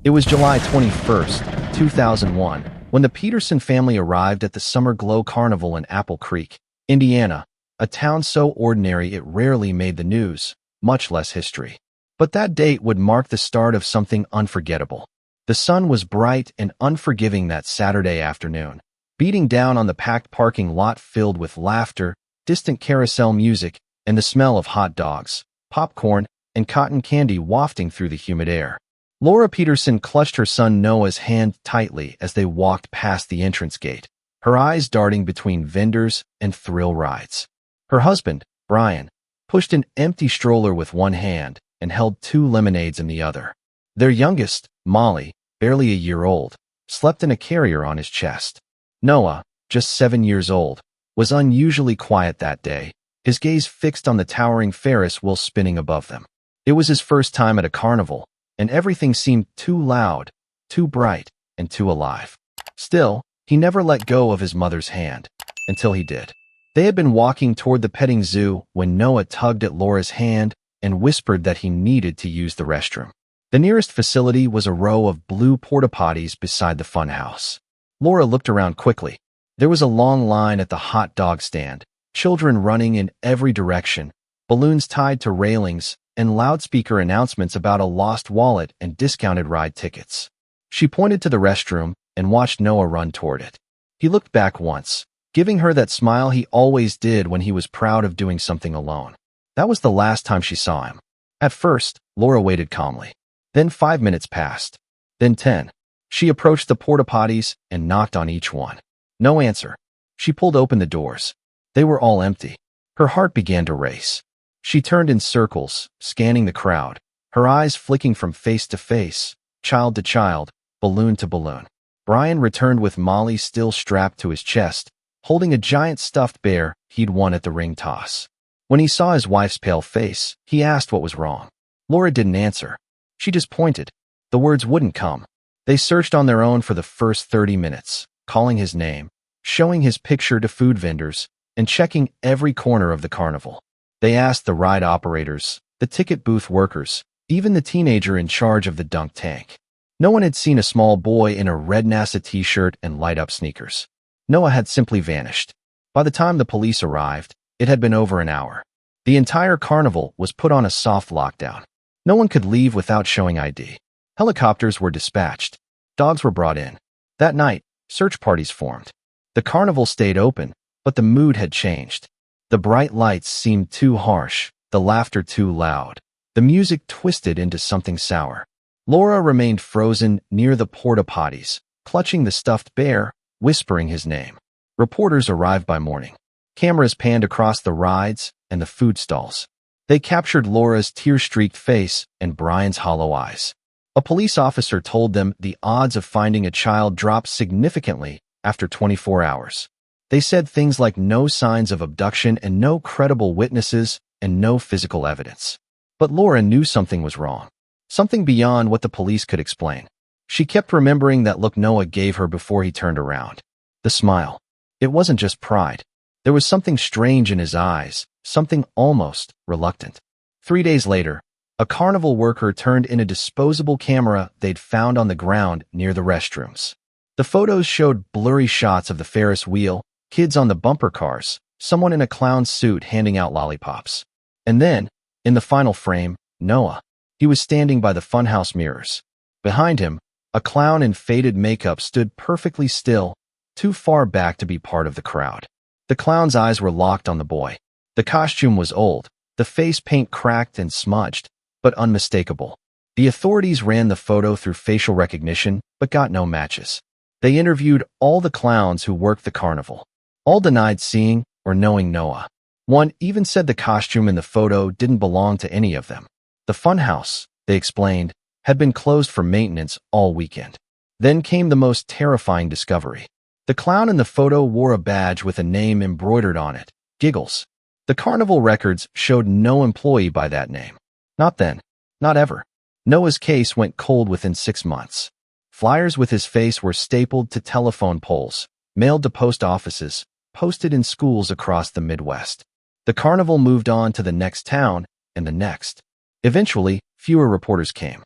It was July 21st, 2001, when the Peterson family arrived at the Summer Glow Carnival in Apple Creek, Indiana, a town so ordinary it rarely made the news, much less history. But that date would mark the start of something unforgettable. The sun was bright and unforgiving that Saturday afternoon, beating down on the packed parking lot filled with laughter, distant carousel music, and the smell of hot dogs, popcorn, and cotton candy wafting through the humid air. Laura Peterson clutched her son Noah's hand tightly as they walked past the entrance gate, her eyes darting between vendors and thrill rides. Her husband, Brian, pushed an empty stroller with one hand and held 2 lemonades in the other. Their youngest, Molly, barely a year old, slept in a carrier on his chest. Noah, just 7 years old, was unusually quiet that day, his gaze fixed on the towering Ferris wheel spinning above them. It was his first time at a carnival, and everything seemed too loud, too bright, and too alive. Still, he never let go of his mother's hand, until he did. They had been walking toward the petting zoo when Noah tugged at Laura's hand and whispered that he needed to use the restroom. The nearest facility was a row of blue porta-potties beside the funhouse. Laura looked around quickly. There was a long line at the hot dog stand, children running in every direction, balloons tied to railings, and loudspeaker announcements about a lost wallet and discounted ride tickets. She pointed to the restroom and watched Noah run toward it. He looked back once, giving her that smile he always did when he was proud of doing something alone. That was the last time she saw him. At first, Laura waited calmly. Then 5 minutes passed. Then 10. She approached the porta-potties and knocked on each one. No answer. She pulled open the doors. They were all empty. Her heart began to race. She turned in circles, scanning the crowd, her eyes flicking from face to face, child to child, balloon to balloon. Brian returned with Molly still strapped to his chest, holding a giant stuffed bear he'd won at the ring toss. When he saw his wife's pale face, he asked what was wrong. Laura didn't answer. She just pointed. The words wouldn't come. They searched on their own for the first 30 minutes, calling his name, showing his picture to food vendors, and checking every corner of the carnival. They asked the ride operators, the ticket booth workers, even the teenager in charge of the dunk tank. No one had seen a small boy in a red NASA t-shirt and light-up sneakers. Noah had simply vanished. By the time the police arrived, it had been over an hour. The entire carnival was put on a soft lockdown. No one could leave without showing ID. Helicopters were dispatched. Dogs were brought in. That night, search parties formed. The carnival stayed open, but the mood had changed. The bright lights seemed too harsh, the laughter too loud. The music twisted into something sour. Laura remained frozen near the porta-potties, clutching the stuffed bear, whispering his name. Reporters arrived by morning. Cameras panned across the rides and the food stalls. They captured Laura's tear-streaked face and Brian's hollow eyes. A police officer told them the odds of finding a child dropped significantly after 24 hours. They said things like no signs of abduction and no credible witnesses and no physical evidence. But Laura knew something was wrong. Something beyond what the police could explain. She kept remembering that look Noah gave her before he turned around. The smile. It wasn't just pride. There was something strange in his eyes, something almost reluctant. 3 days later, a carnival worker turned in a disposable camera they'd found on the ground near the restrooms. The photos showed blurry shots of the Ferris wheel, kids on the bumper cars, someone in a clown suit handing out lollipops. And then, in the final frame, Noah. He was standing by the funhouse mirrors. Behind him, a clown in faded makeup stood perfectly still, too far back to be part of the crowd. The clown's eyes were locked on the boy. The costume was old, the face paint cracked and smudged, but unmistakable. The authorities ran the photo through facial recognition, but got no matches. They interviewed all the clowns who worked the carnival. All denied seeing or knowing Noah. One even said the costume in the photo didn't belong to any of them. The funhouse, they explained, had been closed for maintenance all weekend. Then came the most terrifying discovery. The clown in the photo wore a badge with a name embroidered on it, Giggles. The carnival records showed no employee by that name. Not then. Not ever. Noah's case went cold within 6 months. Flyers with his face were stapled to telephone poles, mailed to post offices, posted in schools across the Midwest. The carnival moved on to the next town and the next. Eventually, fewer reporters came.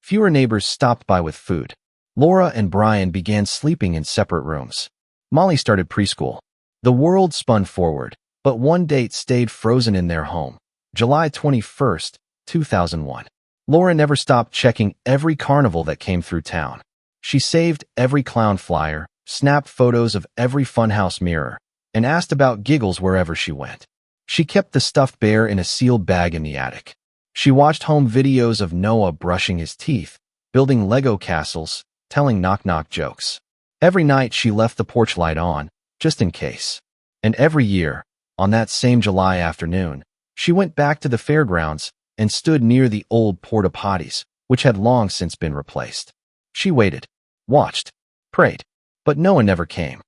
Fewer neighbors stopped by with food. Laura and Brian began sleeping in separate rooms. Molly started preschool. The world spun forward, but one date stayed frozen in their home. July 21st, 2001. Laura never stopped checking every carnival that came through town. She saved every clown flyer, snapped photos of every funhouse mirror, and asked about Giggles wherever she went. She kept the stuffed bear in a sealed bag in the attic. She watched home videos of Noah brushing his teeth, building Lego castles, telling knock-knock jokes. Every night she left the porch light on, just in case. And every year, on that same July afternoon, she went back to the fairgrounds and stood near the old porta-potties, which had long since been replaced. She waited, watched, prayed, but Noah never came.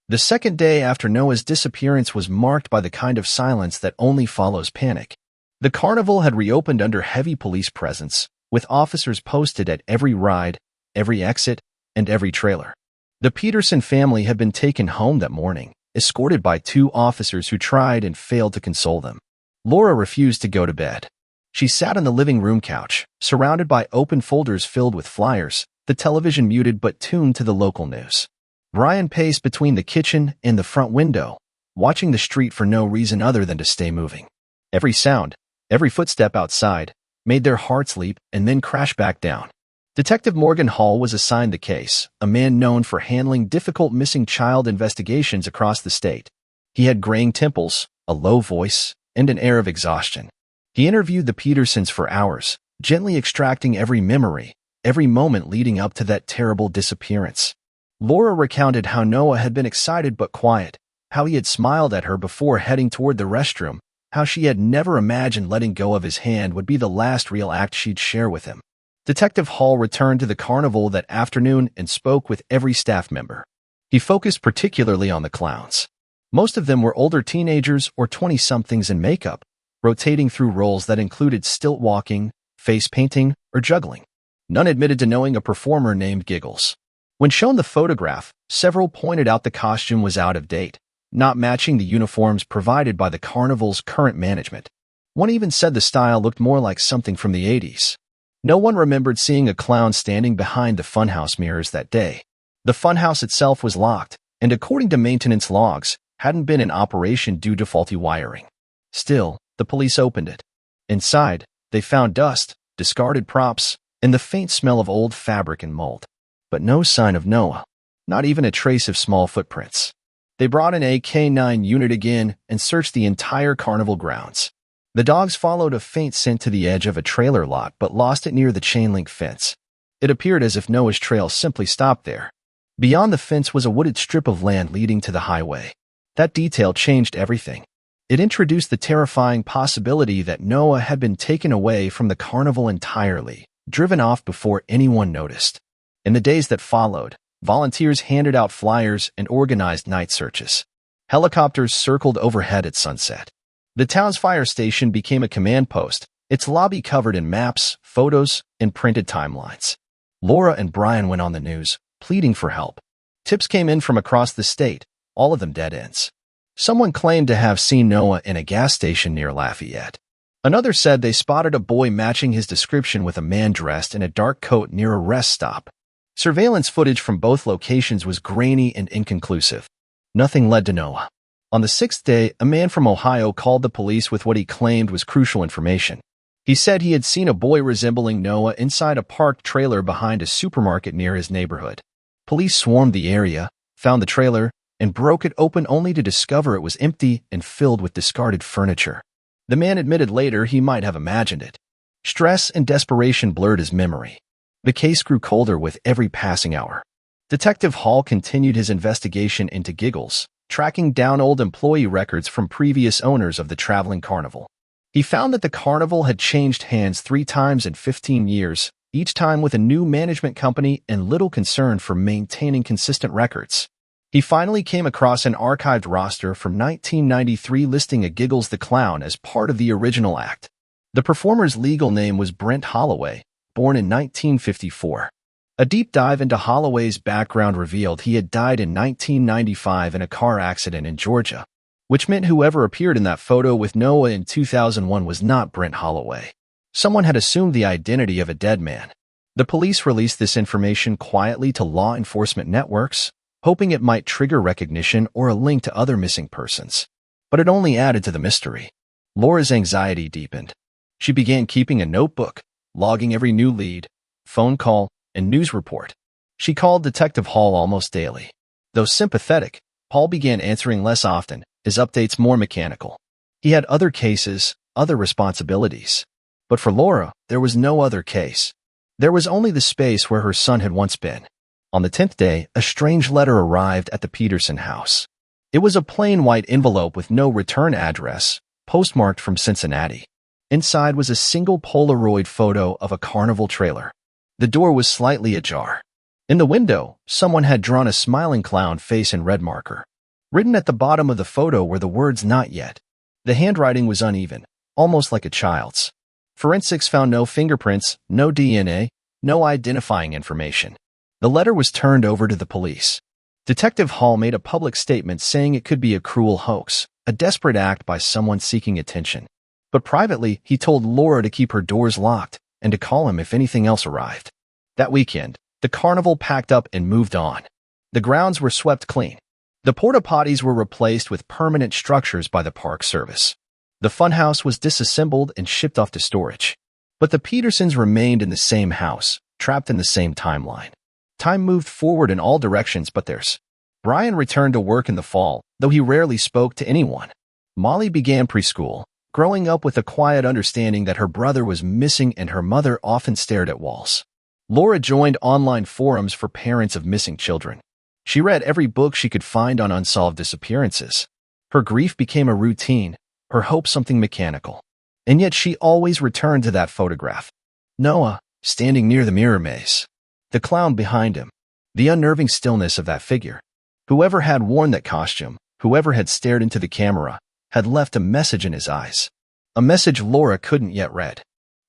The second day after Noah's disappearance was marked by the kind of silence that only follows panic. The carnival had reopened under heavy police presence, with officers posted at every ride, every exit, and every trailer. The Peterson family had been taken home that morning, escorted by 2 officers who tried and failed to console them. Laura refused to go to bed. She sat on the living room couch, surrounded by open folders filled with flyers, the television muted but tuned to the local news. Brian paced between the kitchen and the front window, watching the street for no reason other than to stay moving. Every sound, every footstep outside, made their hearts leap and then crash back down. Detective Morgan Hall was assigned the case, a man known for handling difficult missing child investigations across the state. He had graying temples, a low voice, and an air of exhaustion. He interviewed the Petersons for hours, gently extracting every memory, every moment leading up to that terrible disappearance. Laura recounted how Noah had been excited but quiet, how he had smiled at her before heading toward the restroom, how she had never imagined letting go of his hand would be the last real act she'd share with him. Detective Hall returned to the carnival that afternoon and spoke with every staff member. He focused particularly on the clowns. Most of them were older teenagers or 20-somethings in makeup, rotating through roles that included stilt walking, face painting, or juggling. None admitted to knowing a performer named Giggles. When shown the photograph, several pointed out the costume was out of date, not matching the uniforms provided by the carnival's current management. One even said the style looked more like something from the 80s. No one remembered seeing a clown standing behind the funhouse mirrors that day. The funhouse itself was locked, and according to maintenance logs, hadn't been in operation due to faulty wiring. Still, the police opened it. Inside, they found dust, discarded props, and the faint smell of old fabric and mold. But no sign of Noah, not even a trace of small footprints. They brought in a K-9 unit again and searched the entire carnival grounds. The dogs followed a faint scent to the edge of a trailer lot but lost it near the chain-link fence. It appeared as if Noah's trail simply stopped there. Beyond the fence was a wooded strip of land leading to the highway. That detail changed everything. It introduced the terrifying possibility that Noah had been taken away from the carnival entirely, driven off before anyone noticed. In the days that followed, volunteers handed out flyers and organized night searches. Helicopters circled overhead at sunset. The town's fire station became a command post, its lobby covered in maps, photos, and printed timelines. Laura and Brian went on the news, pleading for help. Tips came in from across the state, all of them dead ends. Someone claimed to have seen Noah in a gas station near Lafayette. Another said they spotted a boy matching his description with a man dressed in a dark coat near a rest stop. Surveillance footage from both locations was grainy and inconclusive. Nothing led to Noah. On the 6th day, a man from Ohio called the police with what he claimed was crucial information. He said he had seen a boy resembling Noah inside a parked trailer behind a supermarket near his neighborhood. Police swarmed the area, found the trailer, and broke it open only to discover it was empty and filled with discarded furniture. The man admitted later he might have imagined it. Stress and desperation blurred his memory. The case grew colder with every passing hour. Detective Hall continued his investigation into Giggles, tracking down old employee records from previous owners of the traveling carnival. He found that the carnival had changed hands 3 times in 15 years, each time with a new management company and little concern for maintaining consistent records. He finally came across an archived roster from 1993 listing a Giggles the Clown as part of the original act. The performer's legal name was Brent Holloway, born in 1954. A deep dive into Holloway's background revealed he had died in 1995 in a car accident in Georgia, which meant whoever appeared in that photo with Noah in 2001 was not Brent Holloway. Someone had assumed the identity of a dead man. The police released this information quietly to law enforcement networks, hoping it might trigger recognition or a link to other missing persons. But it only added to the mystery. Laura's anxiety deepened. She began keeping a notebook, logging every new lead, phone call, and news report. She called Detective Hall almost daily. Though sympathetic, Paul began answering less often, his updates more mechanical. He had other cases, other responsibilities. But for Laura, there was no other case. There was only the space where her son had once been. On the 10th day, a strange letter arrived at the Peterson house. It was a plain white envelope with no return address, postmarked from Cincinnati. Inside was a single Polaroid photo of a carnival trailer. The door was slightly ajar. In the window, someone had drawn a smiling clown face in red marker. Written at the bottom of the photo were the words "not yet." The handwriting was uneven, almost like a child's. Forensics found no fingerprints, no DNA, no identifying information. The letter was turned over to the police. Detective Hall made a public statement saying it could be a cruel hoax, a desperate act by someone seeking attention. But privately, he told Laura to keep her doors locked and to call him if anything else arrived. That weekend, the carnival packed up and moved on. The grounds were swept clean. The porta-potties were replaced with permanent structures by the Park Service. The funhouse was disassembled and shipped off to storage. But the Petersons remained in the same house, trapped in the same timeline. Time moved forward in all directions but theirs. Brian returned to work in the fall, though he rarely spoke to anyone. Molly began preschool, growing up with a quiet understanding that her brother was missing and her mother often stared at walls. Laura joined online forums for parents of missing children. She read every book she could find on unsolved disappearances. Her grief became a routine, her hope something mechanical. And yet she always returned to that photograph. Noah, standing near the mirror maze. The clown behind him. The unnerving stillness of that figure. Whoever had worn that costume, whoever had stared into the camera, had left a message in his eyes. A message Laura couldn't yet read.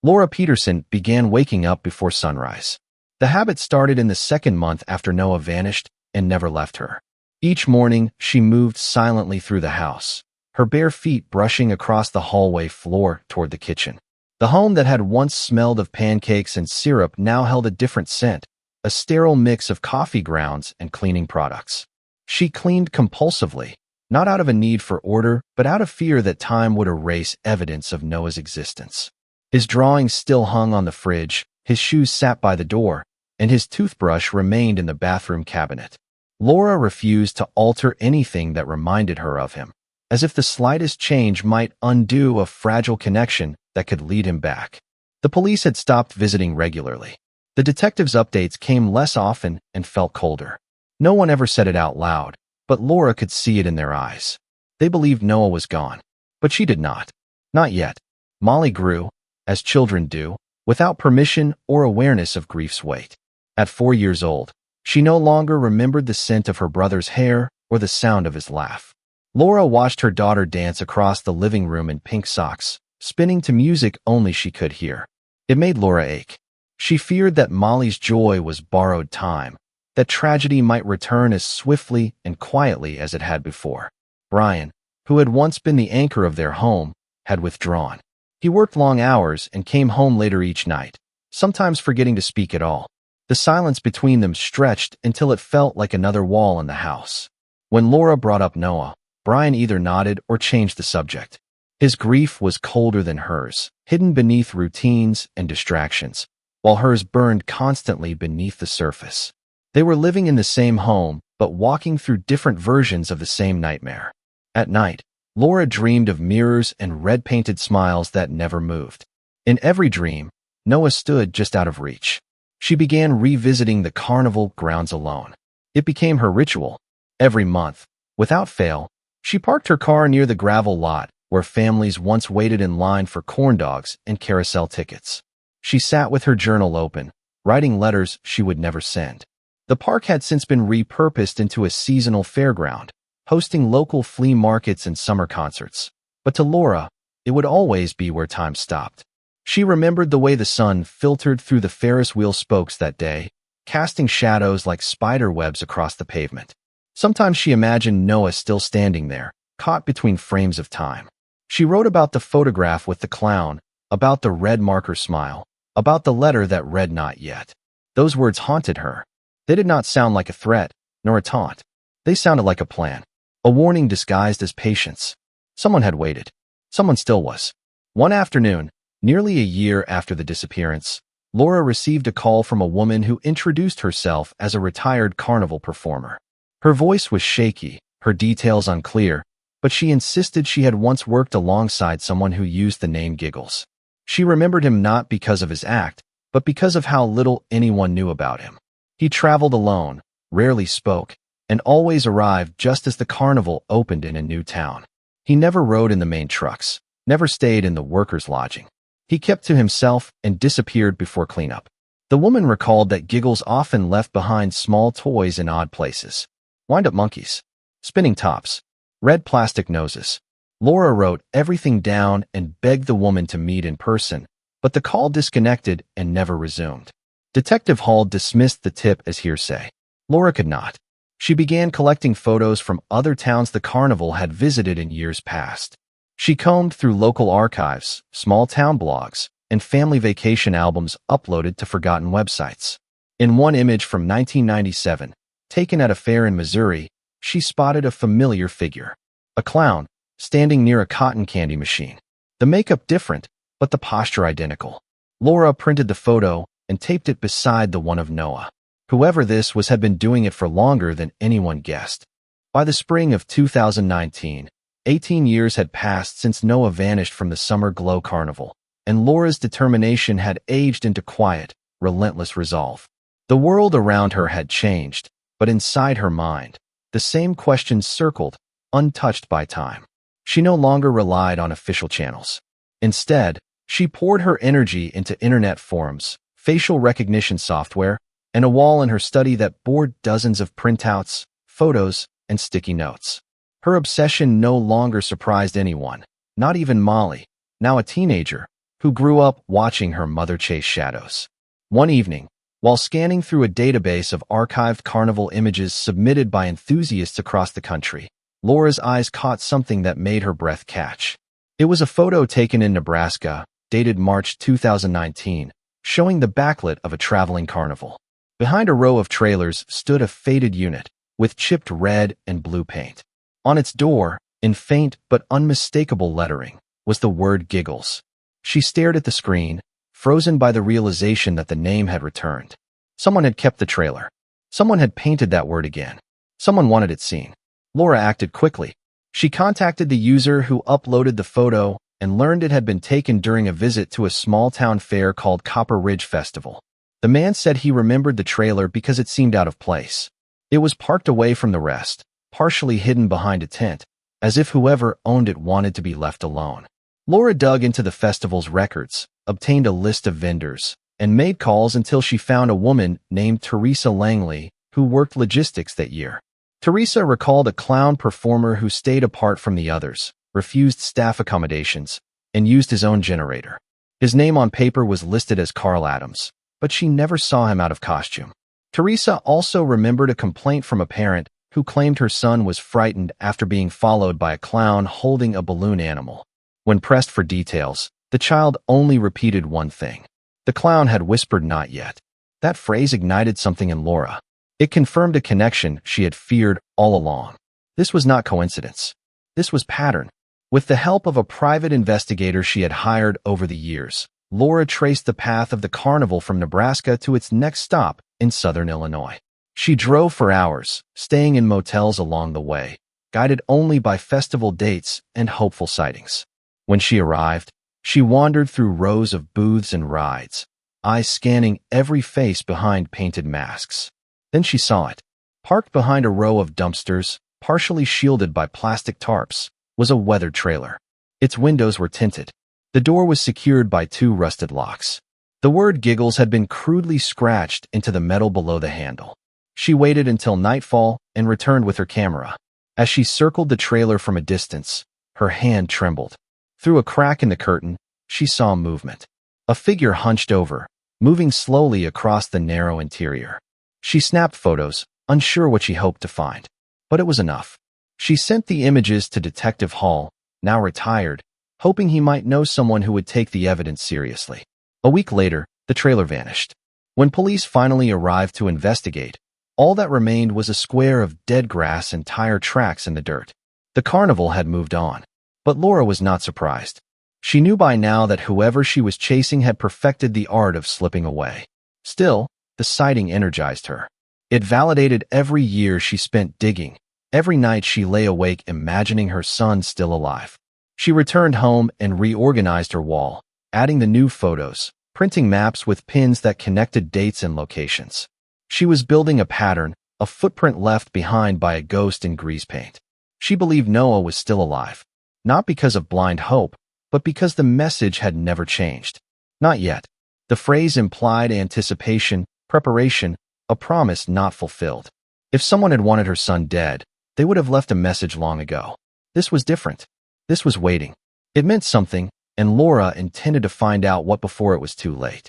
Laura Peterson began waking up before sunrise. The habit started in the second month after Noah vanished and never left her. Each morning, she moved silently through the house, her bare feet brushing across the hallway floor toward the kitchen. The home that had once smelled of pancakes and syrup now held a different scent, a sterile mix of coffee grounds and cleaning products. She cleaned compulsively, not out of a need for order, but out of fear that time would erase evidence of Noah's existence. His drawings still hung on the fridge, his shoes sat by the door, and his toothbrush remained in the bathroom cabinet. Laura refused to alter anything that reminded her of him, as if the slightest change might undo a fragile connection that could lead him back. The police had stopped visiting regularly. The detectives' updates came less often and felt colder. No one ever said it out loud, but Laura could see it in their eyes. They believed Noah was gone, but she did not. Not yet. Molly grew, as children do, without permission or awareness of grief's weight. At 4 years old, she no longer remembered the scent of her brother's hair or the sound of his laugh. Laura watched her daughter dance across the living room in pink socks, spinning to music only she could hear. It made Laura ache. She feared that Molly's joy was borrowed time, that tragedy might return as swiftly and quietly as it had before. Brian, who had once been the anchor of their home, had withdrawn. He worked long hours and came home later each night, sometimes forgetting to speak at all. The silence between them stretched until it felt like another wall in the house. When Laura brought up Noah, Brian either nodded or changed the subject. His grief was colder than hers, hidden beneath routines and distractions, while hers burned constantly beneath the surface. They were living in the same home, but walking through different versions of the same nightmare. At night, Laura dreamed of mirrors and red-painted smiles that never moved. In every dream, Noah stood just out of reach. She began revisiting the carnival grounds alone. It became her ritual. Every month, without fail, she parked her car near the gravel lot where families once waited in line for corn dogs and carousel tickets. She sat with her journal open, writing letters she would never send. The park had since been repurposed into a seasonal fairground, hosting local flea markets and summer concerts. But to Laura, it would always be where time stopped. She remembered the way the sun filtered through the Ferris wheel spokes that day, casting shadows like spider webs across the pavement. Sometimes she imagined Noah still standing there, caught between frames of time. She wrote about the photograph with the clown, about the red marker smile, about the letter that read "not yet." Those words haunted her. They did not sound like a threat, nor a taunt. They sounded like a plan. A warning disguised as patience. Someone had waited. Someone still was. One afternoon, nearly a year after the disappearance, Laura received a call from a woman who introduced herself as a retired carnival performer. Her voice was shaky, her details unclear, but she insisted she had once worked alongside someone who used the name Giggles. She remembered him not because of his act, but because of how little anyone knew about him. He traveled alone, rarely spoke, and always arrived just as the carnival opened in a new town. He never rode in the main trucks, never stayed in the workers' lodging. He kept to himself and disappeared before cleanup. The woman recalled that Giggles often left behind small toys in odd places. Wind-up monkeys, spinning tops, red plastic noses. Laura wrote everything down and begged the woman to meet in person, but the call disconnected and never resumed. Detective Hall dismissed the tip as hearsay. Laura could not. She began collecting photos from other towns the carnival had visited in years past. She combed through local archives, small town blogs, and family vacation albums uploaded to forgotten websites. In one image from 1997, taken at a fair in Missouri, she spotted a familiar figure. A clown, standing near a cotton candy machine. The makeup different, but the posture identical. Laura printed the photo and taped it beside the one of Noah. Whoever this was had been doing it for longer than anyone guessed. By the spring of 2019, 18 years had passed since Noah vanished from the Summer Glow Carnival, and Laura's determination had aged into quiet, relentless resolve. The world around her had changed, but inside her mind, the same questions circled, untouched by time. She no longer relied on official channels. Instead, she poured her energy into internet forums, facial recognition software, and a wall in her study that bore dozens of printouts, photos, and sticky notes. Her obsession no longer surprised anyone, not even Molly, now a teenager, who grew up watching her mother chase shadows. One evening, while scanning through a database of archived carnival images submitted by enthusiasts across the country, Laura's eyes caught something that made her breath catch. It was a photo taken in Nebraska, dated March 2019, showing the backlit of a traveling carnival. Behind a row of trailers stood a faded unit, with chipped red and blue paint. On its door, in faint but unmistakable lettering, was the word Giggles. She stared at the screen, frozen by the realization that the name had returned. Someone had kept the trailer. Someone had painted that word again. Someone wanted it seen. Laura acted quickly. She contacted the user who uploaded the photo and learned it had been taken during a visit to a small-town fair called Copper Ridge Festival. The man said he remembered the trailer because it seemed out of place. It was parked away from the rest, partially hidden behind a tent, as if whoever owned it wanted to be left alone. Laura dug into the festival's records, obtained a list of vendors, and made calls until she found a woman named Teresa Langley who worked logistics that year. Teresa recalled a clown performer who stayed apart from the others, refused staff accommodations, and used his own generator. His name on paper was listed as Carl Adams, but she never saw him out of costume. Teresa also remembered a complaint from a parent who claimed her son was frightened after being followed by a clown holding a balloon animal. When pressed for details, the child only repeated one thing. The clown had whispered, "Not yet." That phrase ignited something in Laura. It confirmed a connection she had feared all along. This was not coincidence. This was pattern. With the help of a private investigator she had hired over the years, Laura traced the path of the carnival from Nebraska to its next stop in southern Illinois. She drove for hours, staying in motels along the way, guided only by festival dates and hopeful sightings. When she arrived, she wandered through rows of booths and rides, eyes scanning every face behind painted masks. Then she saw it. Parked behind a row of dumpsters, partially shielded by plastic tarps, was a weathered trailer. Its windows were tinted. The door was secured by 2 rusted locks. The word Giggles had been crudely scratched into the metal below the handle. She waited until nightfall and returned with her camera. As she circled the trailer from a distance, her hand trembled. Through a crack in the curtain, she saw movement. A figure hunched over, moving slowly across the narrow interior. She snapped photos, unsure what she hoped to find. But it was enough. She sent the images to Detective Hall, now retired, hoping he might know someone who would take the evidence seriously. A week later, the trailer vanished. When police finally arrived to investigate, all that remained was a square of dead grass and tire tracks in the dirt. The carnival had moved on, but Laura was not surprised. She knew by now that whoever she was chasing had perfected the art of slipping away. Still, the sighting energized her. It validated every year she spent digging. Every night she lay awake imagining her son still alive. She returned home and reorganized her wall, adding the new photos, printing maps with pins that connected dates and locations. She was building a pattern, a footprint left behind by a ghost in grease paint. She believed Noah was still alive, not because of blind hope, but because the message had never changed. Not yet. The phrase implied anticipation, preparation, a promise not fulfilled. If someone had wanted her son dead, they would have left a message long ago. This was different. This was waiting. It meant something, and Laura intended to find out what before it was too late.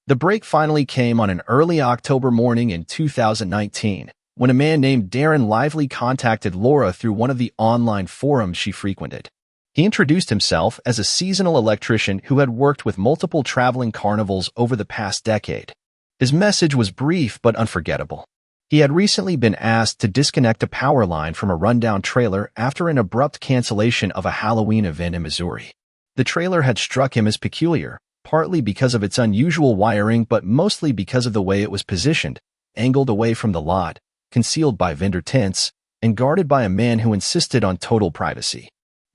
The break finally came on an early October morning in 2019, when a man named Darren Lively contacted Laura through one of the online forums she frequented. He introduced himself as a seasonal electrician who had worked with multiple traveling carnivals over the past decade. His message was brief but unforgettable. He had recently been asked to disconnect a power line from a rundown trailer after an abrupt cancellation of a Halloween event in Missouri. The trailer had struck him as peculiar, partly because of its unusual wiring but mostly because of the way it was positioned, angled away from the lot, concealed by vendor tents, and guarded by a man who insisted on total privacy.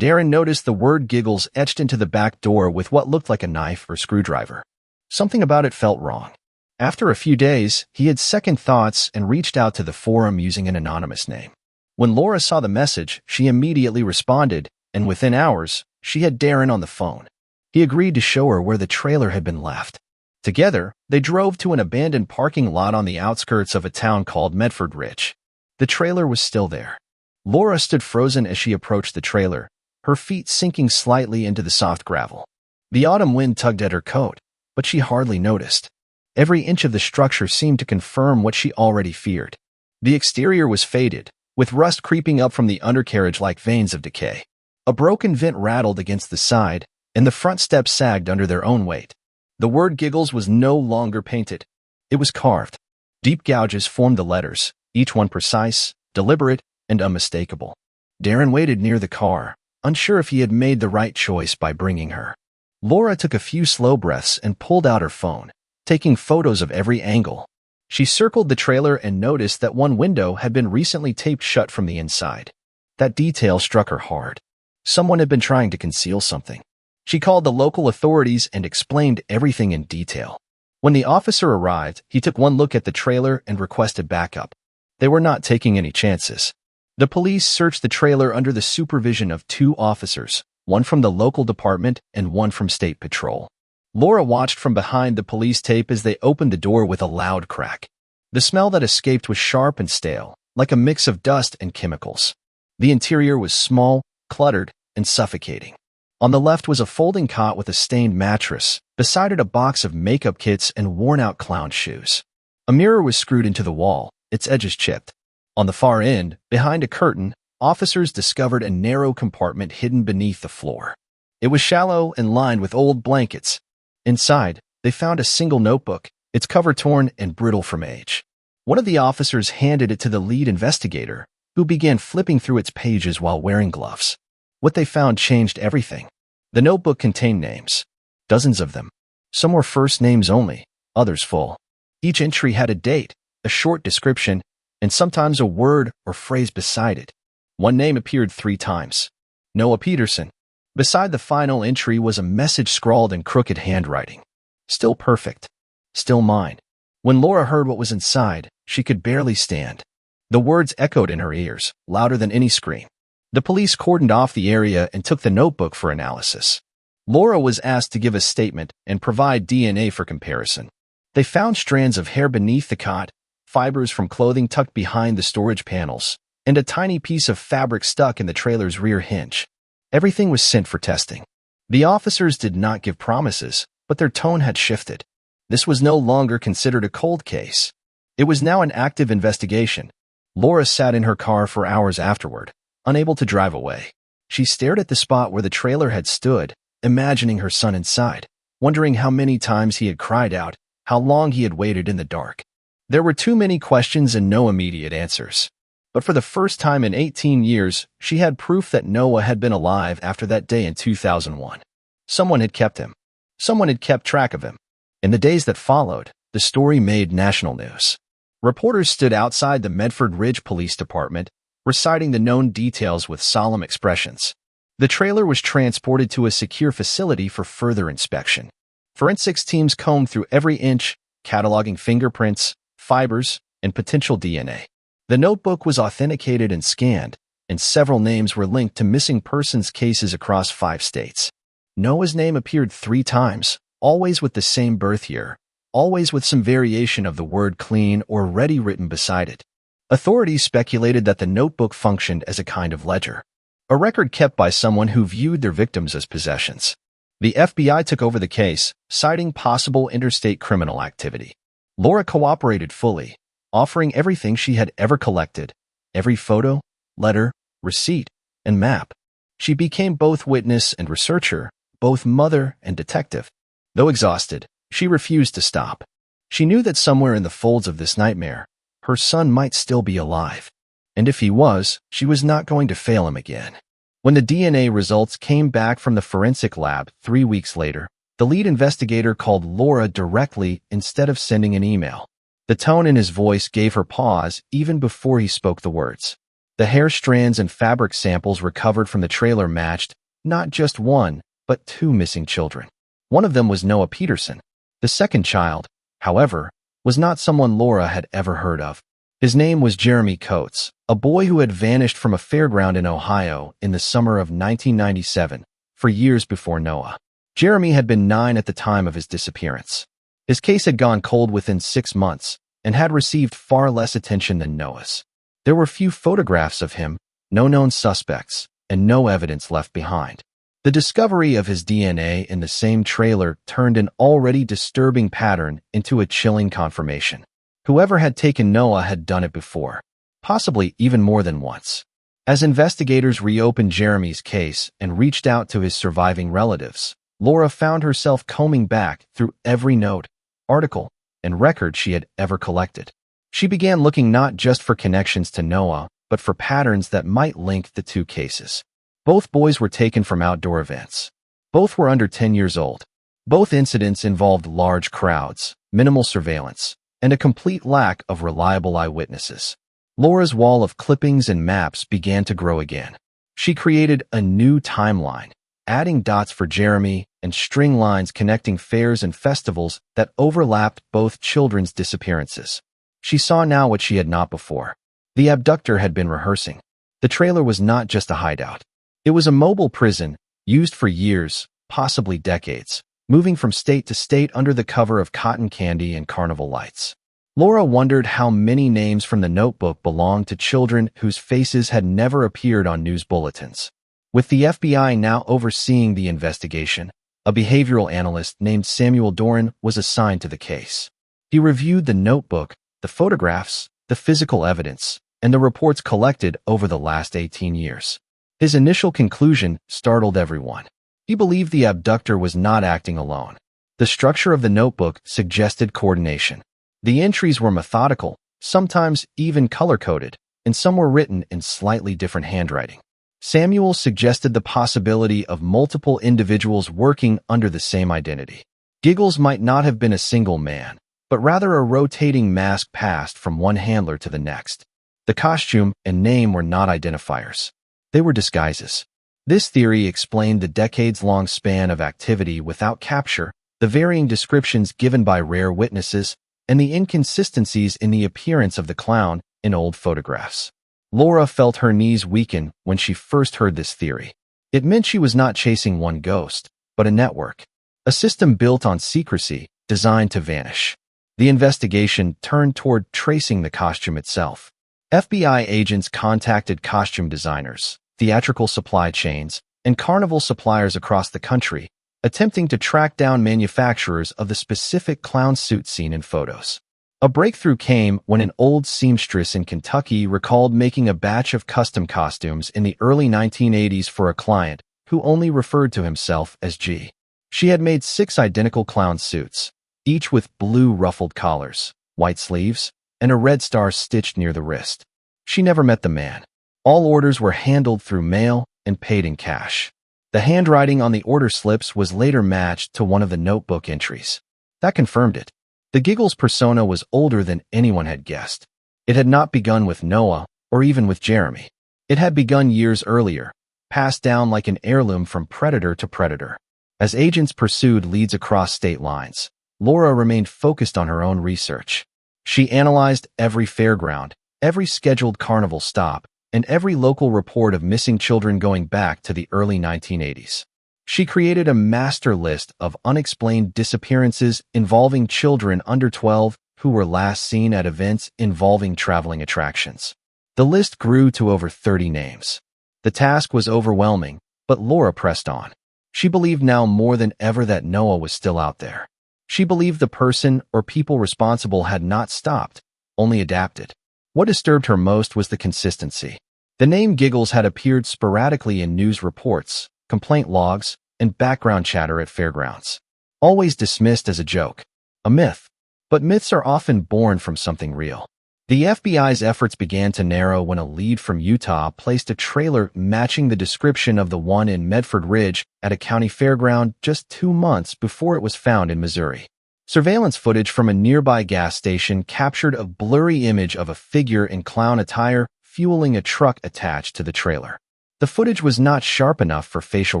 Darren noticed the word giggles etched into the back door with what looked like a knife or screwdriver. Something about it felt wrong. After a few days, he had second thoughts and reached out to the forum using an anonymous name. When Laura saw the message, she immediately responded, and within hours, she had Darren on the phone. He agreed to show her where the trailer had been left. Together, they drove to an abandoned parking lot on the outskirts of a town called Medford Ridge. The trailer was still there. Laura stood frozen as she approached the trailer, her feet sinking slightly into the soft gravel. The autumn wind tugged at her coat, but she hardly noticed. Every inch of the structure seemed to confirm what she already feared. The exterior was faded, with rust creeping up from the undercarriage like veins of decay. A broken vent rattled against the side, and the front steps sagged under their own weight. The word giggles was no longer painted. It was carved. Deep gouges formed the letters, each one precise, deliberate, and unmistakable. Darren waited near the car, unsure if he had made the right choice by bringing her. Laura took a few slow breaths and pulled out her phone, taking photos of every angle. She circled the trailer and noticed that one window had been recently taped shut from the inside. That detail struck her hard. Someone had been trying to conceal something. She called the local authorities and explained everything in detail. When the officer arrived, he took one look at the trailer and requested backup. They were not taking any chances. The police searched the trailer under the supervision of 2 officers, one from the local department and one from State Patrol. Laura watched from behind the police tape as they opened the door with a loud crack. The smell that escaped was sharp and stale, like a mix of dust and chemicals. The interior was small, cluttered, and suffocating. On the left was a folding cot with a stained mattress, beside it a box of makeup kits and worn-out clown shoes. A mirror was screwed into the wall, its edges chipped. On the far end, behind a curtain, officers discovered a narrow compartment hidden beneath the floor. It was shallow and lined with old blankets. Inside, they found a single notebook, its cover torn and brittle from age. One of the officers handed it to the lead investigator, who began flipping through its pages while wearing gloves. What they found changed everything. The notebook contained names. Dozens of them. Some were first names only, others full. Each entry had a date, a short description, and sometimes a word or phrase beside it. One name appeared 3 times. Noah Peterson. Beside the final entry was a message scrawled in crooked handwriting. Still perfect. Still mine. When Laura heard what was inside, she could barely stand. The words echoed in her ears, louder than any scream. The police cordoned off the area and took the notebook for analysis. Laura was asked to give a statement and provide DNA for comparison. They found strands of hair beneath the cot, fibers from clothing tucked behind the storage panels, and a tiny piece of fabric stuck in the trailer's rear hinge. Everything was sent for testing. The officers did not give promises, but their tone had shifted. This was no longer considered a cold case. It was now an active investigation. Laura sat in her car for hours afterward, unable to drive away. She stared at the spot where the trailer had stood, imagining her son inside, wondering how many times he had cried out, how long he had waited in the dark. There were too many questions and no immediate answers. But for the first time in 18 years, she had proof that Noah had been alive after that day in 2001. Someone had kept him. Someone had kept track of him. In the days that followed, the story made national news. Reporters stood outside the Medford Ridge Police Department, reciting the known details with solemn expressions. The trailer was transported to a secure facility for further inspection. Forensics teams combed through every inch, cataloging fingerprints, fibers, and potential DNA. The notebook was authenticated and scanned, and several names were linked to missing persons cases across 5 states. Noah's name appeared 3 times, always with the same birth year, always with some variation of the word clean or ready written beside it. Authorities speculated that the notebook functioned as a kind of ledger, a record kept by someone who viewed their victims as possessions. The FBI took over the case, citing possible interstate criminal activity. Laura cooperated fully, offering everything she had ever collected, every photo, letter, receipt, and map. She became both witness and researcher, both mother and detective. Though exhausted, she refused to stop. She knew that somewhere in the folds of this nightmare, her son might still be alive. And if he was, she was not going to fail him again. When the DNA results came back from the forensic lab 3 weeks later, the lead investigator called Laura directly instead of sending an email. The tone in his voice gave her pause even before he spoke the words. The hair strands and fabric samples recovered from the trailer matched not just 1, but 2 missing children. One of them was Noah Peterson. The second child, however, was not someone Laura had ever heard of. His name was Jeremy Coates, a boy who had vanished from a fairground in Ohio in the summer of 1997, for years before Noah. Jeremy had been 9 at the time of his disappearance. His case had gone cold within 6 months and had received far less attention than Noah's. There were few photographs of him, no known suspects, and no evidence left behind. The discovery of his DNA in the same trailer turned an already disturbing pattern into a chilling confirmation. Whoever had taken Noah had done it before, possibly even more than once. As investigators reopened Jeremy's case and reached out to his surviving relatives, Laura found herself combing back through every note, article, and record she had ever collected. She began looking not just for connections to Noah, but for patterns that might link the 2 cases. Both boys were taken from outdoor events. Both were under 10 years old. Both incidents involved large crowds, minimal surveillance, and a complete lack of reliable eyewitnesses. Laura's wall of clippings and maps began to grow again. She created a new timeline, adding dots for Jeremy and string lines connecting fairs and festivals that overlapped both children's disappearances. She saw now what she had not before. The abductor had been rehearsing. The trailer was not just a hideout. It was a mobile prison, used for years, possibly decades, moving from state to state under the cover of cotton candy and carnival lights. Laura wondered how many names from the notebook belonged to children whose faces had never appeared on news bulletins. With the FBI now overseeing the investigation, a behavioral analyst named Samuel Doran was assigned to the case. He reviewed the notebook, the photographs, the physical evidence, and the reports collected over the last 18 years. His initial conclusion startled everyone. He believed the abductor was not acting alone. The structure of the notebook suggested coordination. The entries were methodical, sometimes even color-coded, and some were written in slightly different handwriting. Samuel suggested the possibility of multiple individuals working under the same identity. Giggles might not have been a single man, but rather a rotating mask passed from one handler to the next. The costume and name were not identifiers. They were disguises. This theory explained the decades-long span of activity without capture, the varying descriptions given by rare witnesses, and the inconsistencies in the appearance of the clown in old photographs. Laura felt her knees weaken when she first heard this theory. It meant she was not chasing one ghost, but a network. A system built on secrecy, designed to vanish. The investigation turned toward tracing the costume itself. FBI agents contacted costume designers, theatrical supply chains, and carnival suppliers across the country, attempting to track down manufacturers of the specific clown suit seen in photos. A breakthrough came when an old seamstress in Kentucky recalled making a batch of custom costumes in the early 1980s for a client who only referred to himself as G. She had made 6 identical clown suits, each with blue ruffled collars, white sleeves, and a red star stitched near the wrist. She never met the man. All orders were handled through mail and paid in cash. The handwriting on the order slips was later matched to one of the notebook entries. That confirmed it. The Giggles persona was older than anyone had guessed. It had not begun with Noah or even with Jeremy. It had begun years earlier, passed down like an heirloom from predator to predator. As agents pursued leads across state lines, Laura remained focused on her own research. She analyzed every fairground, every scheduled carnival stop, and every local report of missing children going back to the early 1980s. She created a master list of unexplained disappearances involving children under 12 who were last seen at events involving traveling attractions. The list grew to over 30 names. The task was overwhelming, but Laura pressed on. She believed now more than ever that Noah was still out there. She believed the person or people responsible had not stopped, only adapted. What disturbed her most was the consistency. The name Giggles had appeared sporadically in news reports, complaint logs, and background chatter at fairgrounds. Always dismissed as a joke, a myth. But myths are often born from something real. The FBI's efforts began to narrow when a lead from Utah placed a trailer matching the description of the one in Medford Ridge at a county fairground just 2 months before it was found in Missouri. Surveillance footage from a nearby gas station captured a blurry image of a figure in clown attire fueling a truck attached to the trailer. The footage was not sharp enough for facial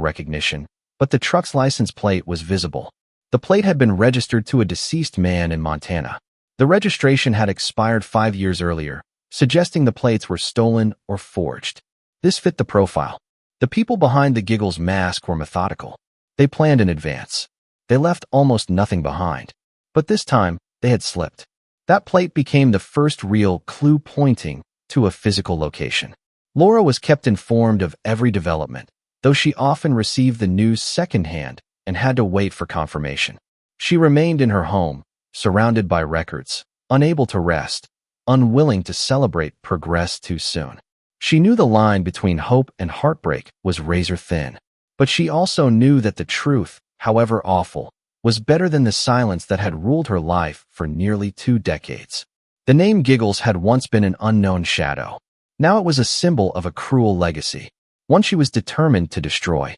recognition, but the truck's license plate was visible. The plate had been registered to a deceased man in Montana. The registration had expired 5 years earlier, suggesting the plates were stolen or forged. This fit the profile. The people behind the Giggles mask were methodical. They planned in advance. They left almost nothing behind. But this time, they had slipped. That plate became the first real clue pointing to a physical location. Laura was kept informed of every development, though she often received the news secondhand and had to wait for confirmation. She remained in her home, surrounded by records, unable to rest, unwilling to celebrate progress too soon. She knew the line between hope and heartbreak was razor thin, but she also knew that the truth, however awful, was better than the silence that had ruled her life for nearly 2 decades. The name Giggles had once been an unknown shadow. Now it was a symbol of a cruel legacy, one she was determined to destroy.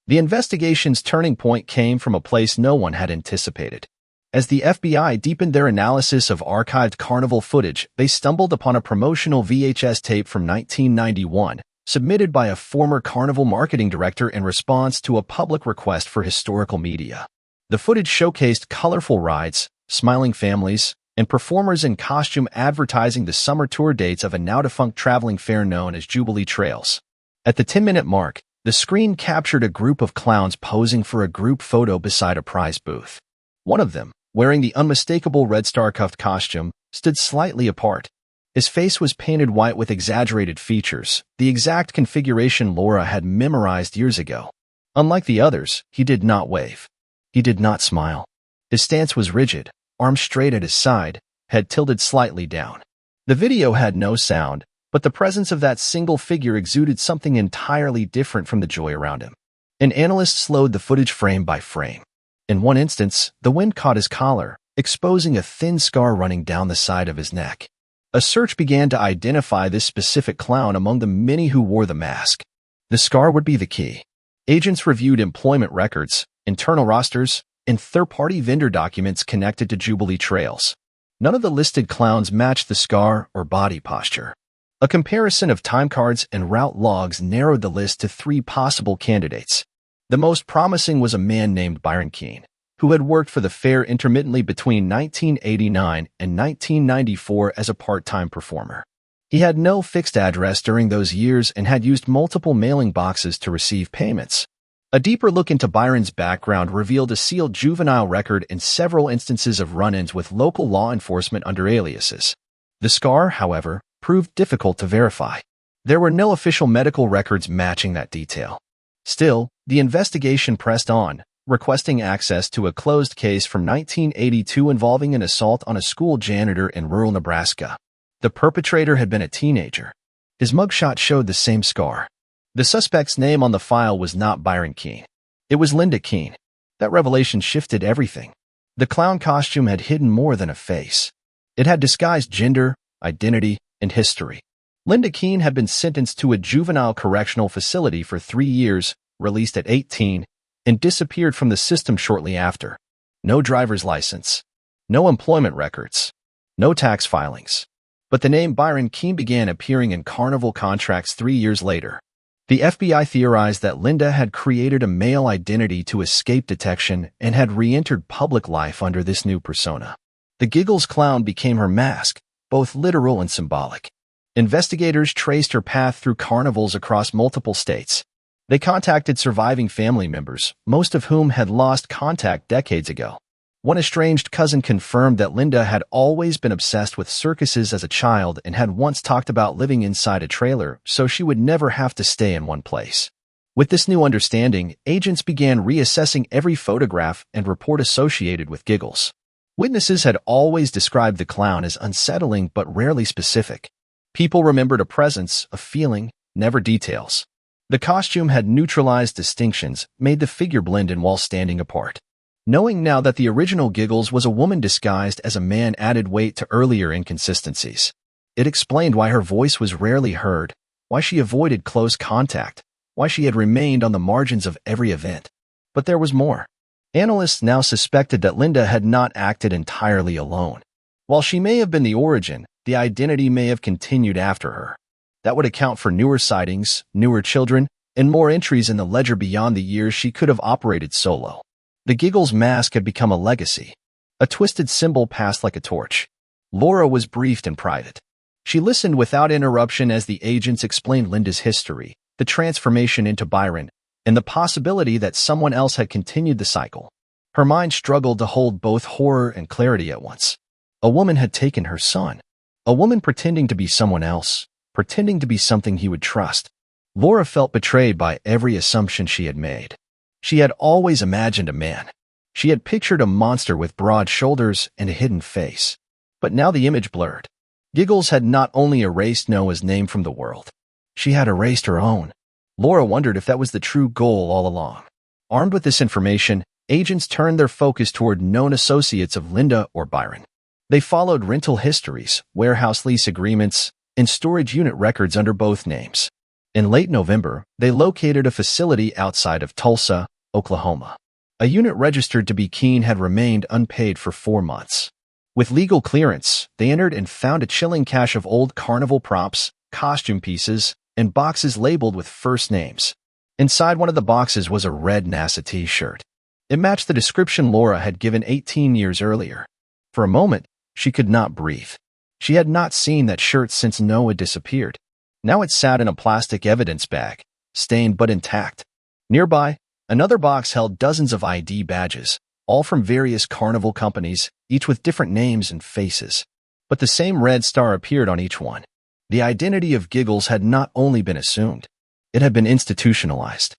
The investigation's turning point came from a place no one had anticipated. As the FBI deepened their analysis of archived carnival footage, they stumbled upon a promotional VHS tape from 1991, submitted by a former carnival marketing director in response to a public request for historical media. The footage showcased colorful rides, smiling families, and performers in costume advertising the summer tour dates of a now-defunct traveling fair known as Jubilee Trails. At the 10-minute mark, the screen captured a group of clowns posing for a group photo beside a prize booth. One of them, wearing the unmistakable red star-cuffed costume, stood slightly apart. His face was painted white with exaggerated features, the exact configuration Laura had memorized years ago. Unlike the others, he did not wave. He did not smile. His stance was rigid, arms straight at his side, head tilted slightly down. The video had no sound, but the presence of that single figure exuded something entirely different from the joy around him. An analyst slowed the footage frame by frame. In one instance, the wind caught his collar, exposing a thin scar running down the side of his neck. A search began to identify this specific clown among the many who wore the mask. The scar would be the key. Agents reviewed employment records, internal rosters, and third-party vendor documents connected to Jubilee Trails. None of the listed clowns matched the scar or body posture. A comparison of time cards and route logs narrowed the list to 3 possible candidates. The most promising was a man named Byron Keene, who had worked for the fair intermittently between 1989 and 1994 as a part-time performer. He had no fixed address during those years and had used multiple mailing boxes to receive payments. A deeper look into Byron's background revealed a sealed juvenile record and several instances of run-ins with local law enforcement under aliases. The scar, however, proved difficult to verify. There were no official medical records matching that detail. Still, the investigation pressed on, requesting access to a closed case from 1982 involving an assault on a school janitor in rural Nebraska. The perpetrator had been a teenager. His mugshot showed the same scar. The suspect's name on the file was not Byron Keene. It was Linda Keene. That revelation shifted everything. The clown costume had hidden more than a face. It had disguised gender, identity, and history. Linda Keene had been sentenced to a juvenile correctional facility for 3 years, released at 18, and disappeared from the system shortly after. No driver's license. No employment records. No tax filings. But the name Byron Keene began appearing in Carnival contracts 3 years later. The FBI theorized that Linda had created a male identity to escape detection and had re-entered public life under this new persona. The Giggles clown became her mask, both literal and symbolic. Investigators traced her path through carnivals across multiple states. They contacted surviving family members, most of whom had lost contact decades ago. One estranged cousin confirmed that Linda had always been obsessed with circuses as a child and had once talked about living inside a trailer so she would never have to stay in one place. With this new understanding, agents began reassessing every photograph and report associated with Giggles. Witnesses had always described the clown as unsettling but rarely specific. People remembered a presence, a feeling, never details. The costume had neutralized distinctions, made the figure blend in while standing apart. Knowing now that the original Giggles was a woman disguised as a man added weight to earlier inconsistencies. It explained why her voice was rarely heard, why she avoided close contact, why she had remained on the margins of every event. But there was more. Analysts now suspected that Linda had not acted entirely alone. While she may have been the origin, the identity may have continued after her. That would account for newer sightings, newer children, and more entries in the ledger beyond the years she could have operated solo. The Giggles mask had become a legacy. A twisted symbol passed like a torch. Laura was briefed in private. She listened without interruption as the agents explained Linda's history, the transformation into Byron, and the possibility that someone else had continued the cycle. Her mind struggled to hold both horror and clarity at once. A woman had taken her son. A woman pretending to be someone else, pretending to be something he would trust. Laura felt betrayed by every assumption she had made. She had always imagined a man. She had pictured a monster with broad shoulders and a hidden face. But now the image blurred. Giggles had not only erased Noah's name from the world. She had erased her own. Laura wondered if that was the true goal all along. Armed with this information, agents turned their focus toward known associates of Linda or Byron. They followed rental histories, warehouse lease agreements, and storage unit records under both names. In late November, they located a facility outside of Tulsa, Oklahoma. A unit registered to be Keene had remained unpaid for 4 months. With legal clearance, they entered and found a chilling cache of old carnival props, costume pieces, and boxes labeled with first names. Inside one of the boxes was a red NASA t-shirt. It matched the description Laura had given 18 years earlier. For a moment, she could not breathe. She had not seen that shirt since Noah disappeared. Now it sat in a plastic evidence bag, stained but intact. Nearby, another box held dozens of ID badges, all from various carnival companies, each with different names and faces. But the same red star appeared on each one. The identity of Giggles had not only been assumed, it had been institutionalized.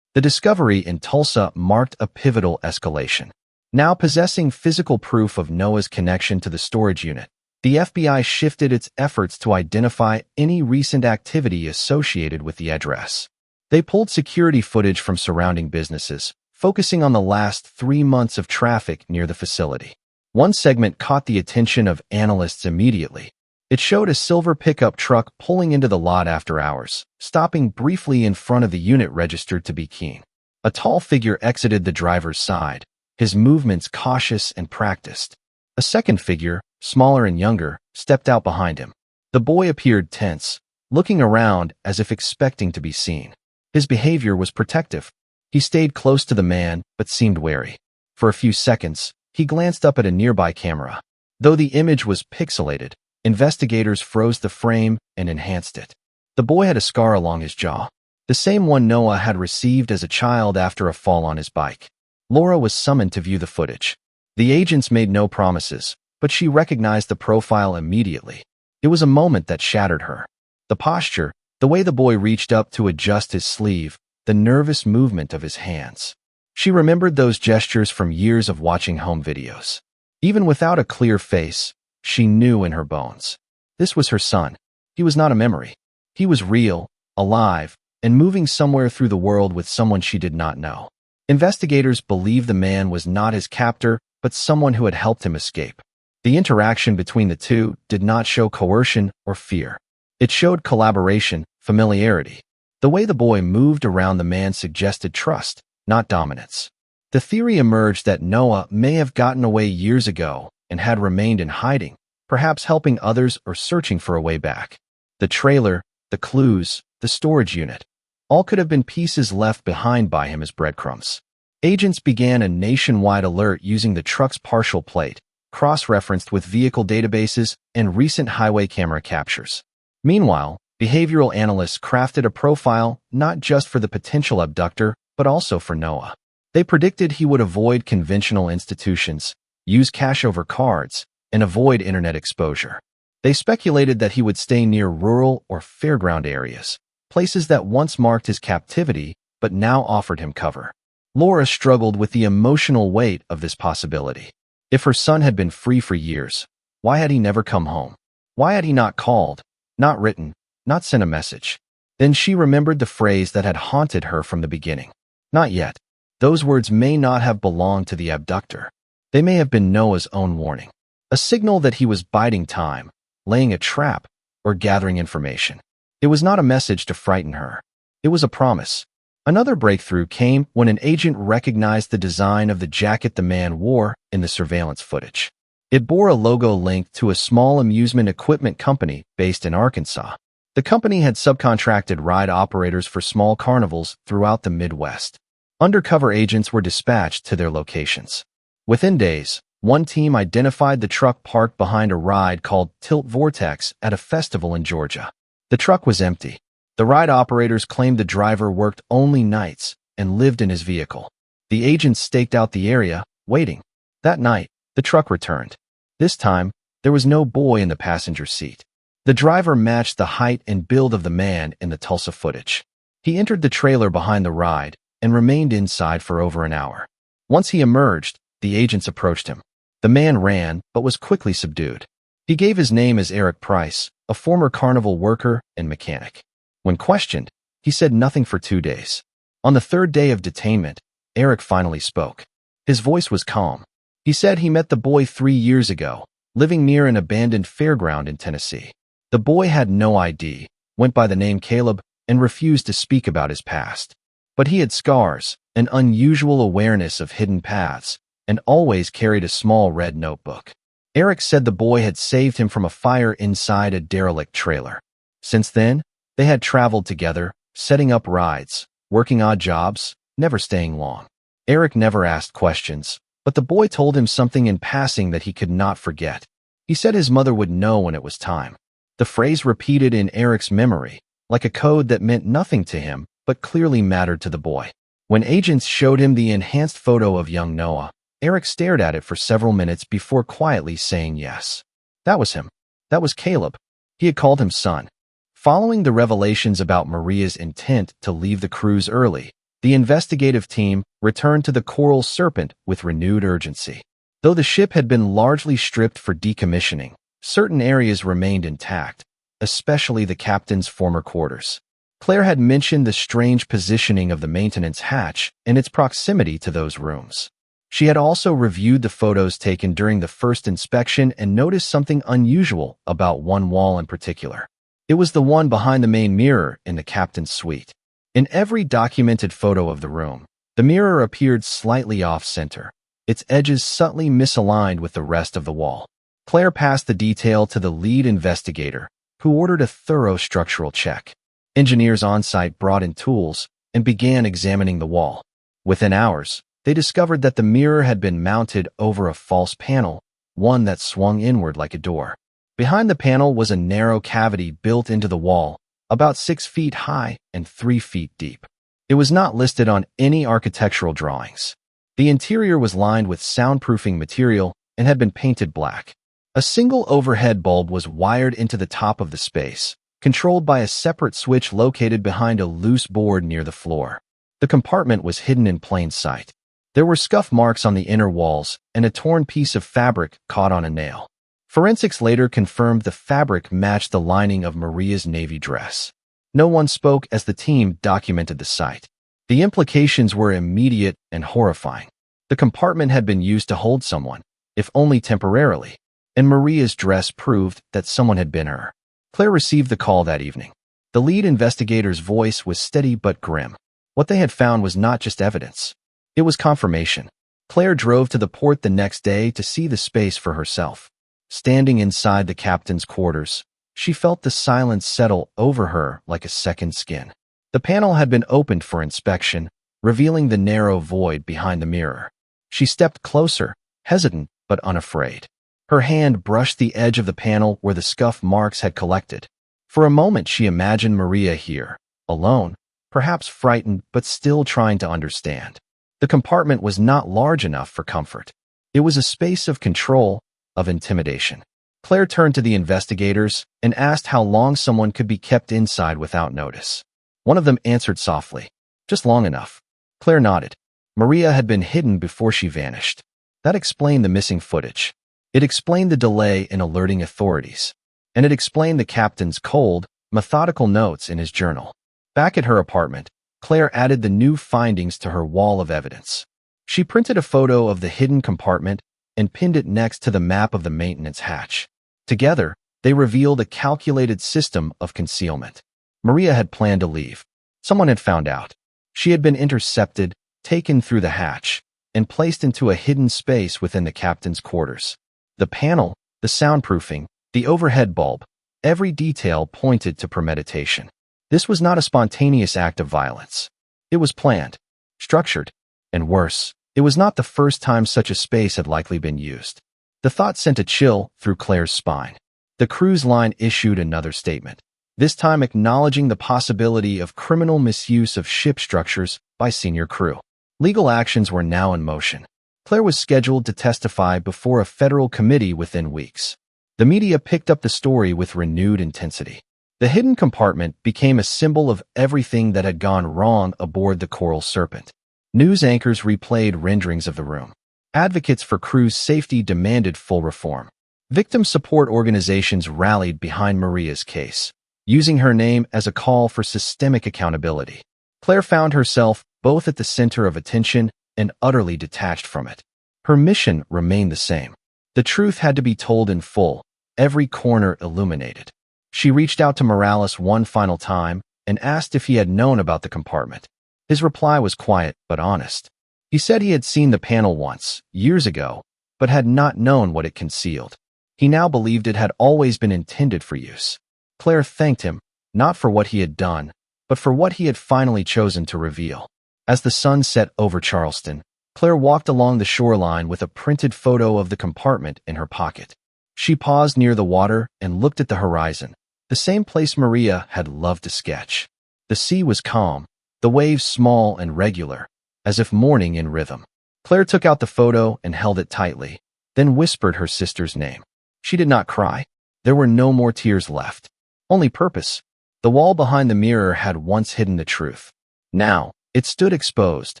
The discovery in Tulsa marked a pivotal escalation. Now possessing physical proof of Noah's connection to the storage unit, the FBI shifted its efforts to identify any recent activity associated with the address. They pulled security footage from surrounding businesses, focusing on the last 3 months of traffic near the facility. One segment caught the attention of analysts immediately. It showed a silver pickup truck pulling into the lot after hours, stopping briefly in front of the unit registered to be Keene. A tall figure exited the driver's side, his movements cautious and practiced. A second figure, smaller and younger, stepped out behind him. The boy appeared tense, looking around as if expecting to be seen. His behavior was protective. He stayed close to the man, but seemed wary. For a few seconds, he glanced up at a nearby camera. Though the image was pixelated, investigators froze the frame and enhanced it. The boy had a scar along his jaw, the same one Noah had received as a child after a fall on his bike. Laura was summoned to view the footage. The agents made no promises, but she recognized the profile immediately. It was a moment that shattered her. The posture, the way the boy reached up to adjust his sleeve, the nervous movement of his hands. She remembered those gestures from years of watching home videos. Even without a clear face, she knew in her bones. This was her son. He was not a memory. He was real, alive, and moving somewhere through the world with someone she did not know. Investigators believed the man was not his captor, but someone who had helped him escape. The interaction between the two did not show coercion or fear. It showed collaboration, familiarity. The way the boy moved around the man suggested trust, not dominance. The theory emerged that Noah may have gotten away years ago and had remained in hiding, perhaps helping others or searching for a way back. The trailer, the clues, the storage unit, all could have been pieces left behind by him as breadcrumbs. Agents began a nationwide alert using the truck's partial plate, cross-referenced with vehicle databases and recent highway camera captures. Meanwhile, behavioral analysts crafted a profile not just for the potential abductor, but also for Noah. They predicted he would avoid conventional institutions, use cash over cards, and avoid internet exposure. They speculated that he would stay near rural or fairground areas, places that once marked his captivity but now offered him cover. Laura struggled with the emotional weight of this possibility. If her son had been free for years, why had he never come home? Why had he not called, not written, not sent a message? Then she remembered the phrase that had haunted her from the beginning. Not yet. Those words may not have belonged to the abductor. They may have been Noah's own warning. A signal that he was biding time, laying a trap, or gathering information. It was not a message to frighten her. It was a promise. Another breakthrough came when an agent recognized the design of the jacket the man wore in the surveillance footage. It bore a logo linked to a small amusement equipment company based in Arkansas. The company had subcontracted ride operators for small carnivals throughout the Midwest. Undercover agents were dispatched to their locations. Within days, one team identified the truck parked behind a ride called Tilt Vortex at a festival in Georgia. The truck was empty. The ride operators claimed the driver worked only nights and lived in his vehicle. The agents staked out the area, waiting. That night, the truck returned. This time, there was no boy in the passenger seat. The driver matched the height and build of the man in the Tulsa footage. He entered the trailer behind the ride and remained inside for over an hour. Once he emerged, the agents approached him. The man ran, but was quickly subdued. He gave his name as Eric Price, a former carnival worker and mechanic. When questioned, he said nothing for 2 days. On the third day of detainment, Eric finally spoke. His voice was calm. He said he met the boy 3 years ago, living near an abandoned fairground in Tennessee. The boy had no ID, went by the name Caleb, and refused to speak about his past. But he had scars, an unusual awareness of hidden paths, and always carried a small red notebook. Eric said the boy had saved him from a fire inside a derelict trailer. Since then, they had traveled together, setting up rides, working odd jobs, never staying long. Eric never asked questions, but the boy told him something in passing that he could not forget. He said his mother would know when it was time. The phrase repeated in Eric's memory, like a code that meant nothing to him, but clearly mattered to the boy. When agents showed him the enhanced photo of young Noah, Eric stared at it for several minutes before quietly saying yes. That was him. That was Caleb. He had called him son. Following the revelations about Maria's intent to leave the cruise early, the investigative team returned to the Coral Serpent with renewed urgency. Though the ship had been largely stripped for decommissioning, certain areas remained intact, especially the captain's former quarters. Claire had mentioned the strange positioning of the maintenance hatch and its proximity to those rooms. She had also reviewed the photos taken during the first inspection and noticed something unusual about one wall in particular. It was the one behind the main mirror in the captain's suite. In every documented photo of the room, the mirror appeared slightly off-center, its edges subtly misaligned with the rest of the wall. Claire passed the detail to the lead investigator, who ordered a thorough structural check. Engineers on-site brought in tools and began examining the wall. Within hours, they discovered that the mirror had been mounted over a false panel, one that swung inward like a door. Behind the panel was a narrow cavity built into the wall, about 6 feet high and 3 feet deep. It was not listed on any architectural drawings. The interior was lined with soundproofing material and had been painted black. A single overhead bulb was wired into the top of the space, controlled by a separate switch located behind a loose board near the floor. The compartment was hidden in plain sight. There were scuff marks on the inner walls and a torn piece of fabric caught on a nail. Forensics later confirmed the fabric matched the lining of Maria's navy dress. No one spoke as the team documented the site. The implications were immediate and horrifying. The compartment had been used to hold someone, if only temporarily, and Maria's dress proved that someone had been her. Claire received the call that evening. The lead investigator's voice was steady but grim. What they had found was not just evidence. It was confirmation. Claire drove to the port the next day to see the space for herself. Standing inside the captain's quarters, she felt the silence settle over her like a second skin. The panel had been opened for inspection, revealing the narrow void behind the mirror. She stepped closer, hesitant but unafraid. Her hand brushed the edge of the panel where the scuff marks had collected. For a moment she imagined Maria here, alone, perhaps frightened but still trying to understand. The compartment was not large enough for comfort. It was a space of control, of intimidation. Claire turned to the investigators and asked how long someone could be kept inside without notice. One of them answered softly, "Just long enough." Claire nodded. Maria had been hidden before she vanished. That explained the missing footage. It explained the delay in alerting authorities. And it explained the captain's cold, methodical notes in his journal. Back at her apartment, Claire added the new findings to her wall of evidence. She printed a photo of the hidden compartment and pinned it next to the map of the maintenance hatch. Together, they revealed a calculated system of concealment. Maria had planned to leave. Someone had found out. She had been intercepted, taken through the hatch, and placed into a hidden space within the captain's quarters. The panel, the soundproofing, the overhead bulb, every detail pointed to premeditation. This was not a spontaneous act of violence. It was planned, structured, and worse, it was not the first time such a space had likely been used. The thought sent a chill through Claire's spine. The cruise line issued another statement, this time acknowledging the possibility of criminal misuse of ship structures by senior crew. Legal actions were now in motion. Claire was scheduled to testify before a federal committee within weeks. The media picked up the story with renewed intensity. The hidden compartment became a symbol of everything that had gone wrong aboard the Coral Serpent. News anchors replayed renderings of the room. Advocates for crew's safety demanded full reform. Victim support organizations rallied behind Maria's case, using her name as a call for systemic accountability. Claire found herself both at the center of attention and utterly detached from it. Her mission remained the same. The truth had to be told in full, every corner illuminated. She reached out to Morales one final time and asked if he had known about the compartment. His reply was quiet but honest. He said he had seen the panel once, years ago, but had not known what it concealed. He now believed it had always been intended for use. Claire thanked him, not for what he had done, but for what he had finally chosen to reveal. As the sun set over Charleston, Claire walked along the shoreline with a printed photo of the compartment in her pocket. She paused near the water and looked at the horizon, the same place Maria had loved to sketch. The sea was calm, the waves small and regular, as if mourning in rhythm. Claire took out the photo and held it tightly, then whispered her sister's name. She did not cry. There were no more tears left. Only purpose. The wall behind the mirror had once hidden the truth. Now, it stood exposed,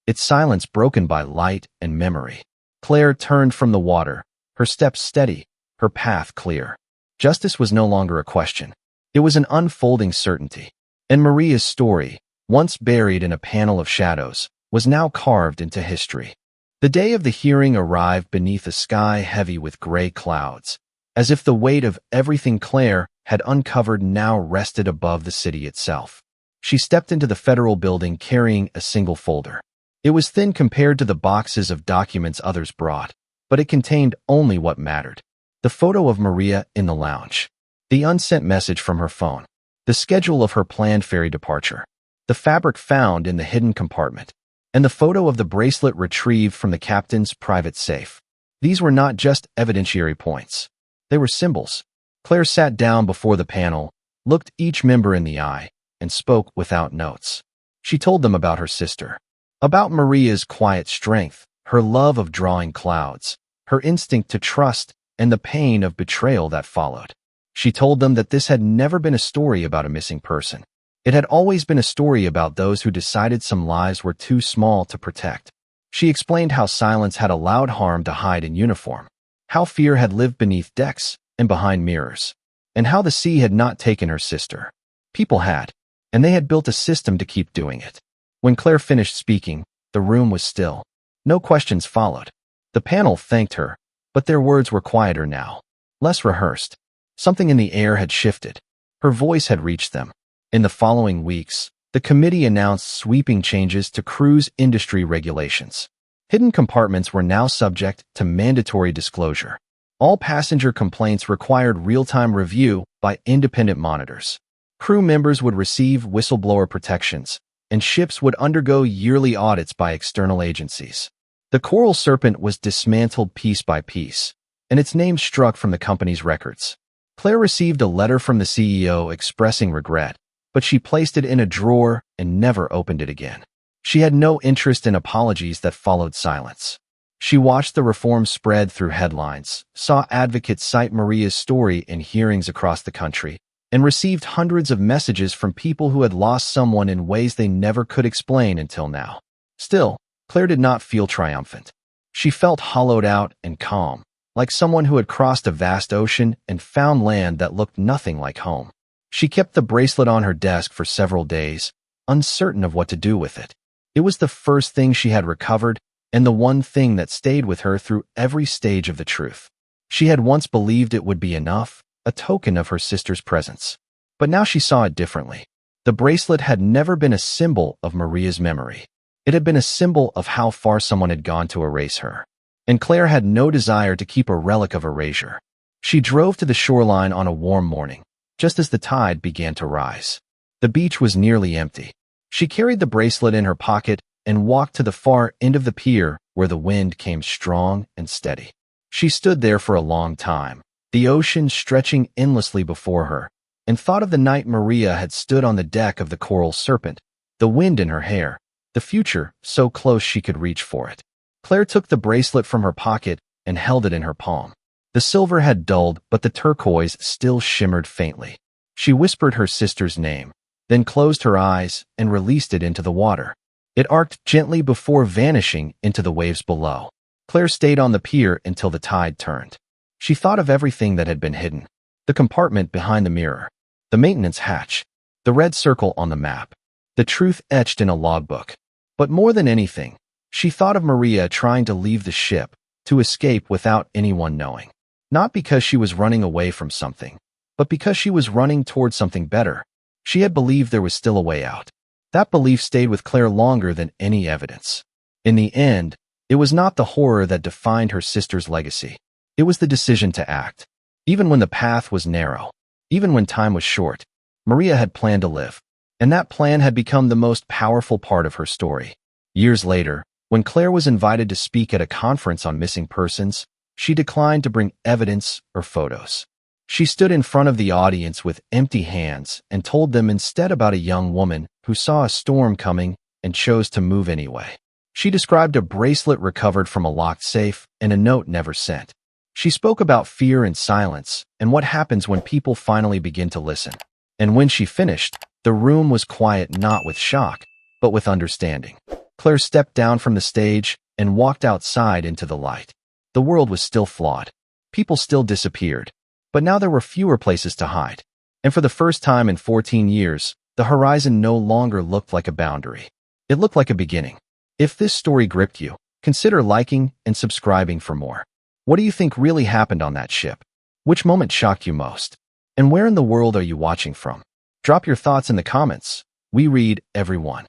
its silence broken by light and memory. Claire turned from the water, her steps steady, her path clear. Justice was no longer a question. It was an unfolding certainty. And Maria's story, once buried in a panel of shadows, was now carved into history. The day of the hearing arrived beneath a sky heavy with gray clouds, as if the weight of everything Claire had uncovered now rested above the city itself. She stepped into the federal building carrying a single folder. It was thin compared to the boxes of documents others brought, but it contained only what mattered. The photo of Maria in the lounge, the unsent message from her phone, the schedule of her planned ferry departure, the fabric found in the hidden compartment, and the photo of the bracelet retrieved from the captain's private safe. These were not just evidentiary points. They were symbols. Claire sat down before the panel, looked each member in the eye, and spoke without notes. She told them about her sister, about Maria's quiet strength, her love of drawing clouds, her instinct to trust, and the pain of betrayal that followed. She told them that this had never been a story about a missing person. It had always been a story about those who decided some lives were too small to protect. She explained how silence had allowed harm to hide in uniform, how fear had lived beneath decks and behind mirrors, and how the sea had not taken her sister. People had, and they had built a system to keep doing it. When Claire finished speaking, the room was still. No questions followed. The panel thanked her, but their words were quieter now, less rehearsed. Something in the air had shifted. Her voice had reached them. In the following weeks, the committee announced sweeping changes to cruise industry regulations. Hidden compartments were now subject to mandatory disclosure. All passenger complaints required real-time review by independent monitors. Crew members would receive whistleblower protections, and ships would undergo yearly audits by external agencies. The Coral Serpent was dismantled piece by piece, and its name struck from the company's records. Claire received a letter from the CEO expressing regret, but she placed it in a drawer and never opened it again. She had no interest in apologies that followed silence. She watched the reform spread through headlines, saw advocates cite Maria's story in hearings across the country, and received hundreds of messages from people who had lost someone in ways they never could explain until now. Still, Claire did not feel triumphant. She felt hollowed out and calm, like someone who had crossed a vast ocean and found land that looked nothing like home. She kept the bracelet on her desk for several days, uncertain of what to do with it. It was the first thing she had recovered, and the one thing that stayed with her through every stage of the truth. She had once believed it would be enough, a token of her sister's presence. But now she saw it differently. The bracelet had never been a symbol of Maria's memory. It had been a symbol of how far someone had gone to erase her. And Claire had no desire to keep a relic of erasure. She drove to the shoreline on a warm morning, just as the tide began to rise. The beach was nearly empty. She carried the bracelet in her pocket and walked to the far end of the pier where the wind came strong and steady. She stood there for a long time, the ocean stretching endlessly before her, and thought of the night Maria had stood on the deck of the Coral Serpent, the wind in her hair, the future so close she could reach for it. Claire took the bracelet from her pocket and held it in her palm. The silver had dulled, but the turquoise still shimmered faintly. She whispered her sister's name, then closed her eyes and released it into the water. It arced gently before vanishing into the waves below. Claire stayed on the pier until the tide turned. She thought of everything that had been hidden. The compartment behind the mirror, the maintenance hatch, the red circle on the map, the truth etched in a logbook. But more than anything, she thought of Maria trying to leave the ship, to escape without anyone knowing. Not because she was running away from something, but because she was running towards something better. She had believed there was still a way out. That belief stayed with Claire longer than any evidence. In the end, it was not the horror that defined her sister's legacy. It was the decision to act. Even when the path was narrow, even when time was short, Maria had planned to live. And that plan had become the most powerful part of her story. Years later, when Claire was invited to speak at a conference on missing persons, she declined to bring evidence or photos. She stood in front of the audience with empty hands and told them instead about a young woman who saw a storm coming and chose to move anyway. She described a bracelet recovered from a locked safe and a note never sent. She spoke about fear and silence and what happens when people finally begin to listen. And when she finished, the room was quiet not with shock, but with understanding. Claire stepped down from the stage and walked outside into the light. The world was still flawed. People still disappeared. But now there were fewer places to hide. And for the first time in 14 years, the horizon no longer looked like a boundary. It looked like a beginning. If this story gripped you, consider liking and subscribing for more. What do you think really happened on that ship? Which moment shocked you most? And where in the world are you watching from? Drop your thoughts in the comments. We read every one.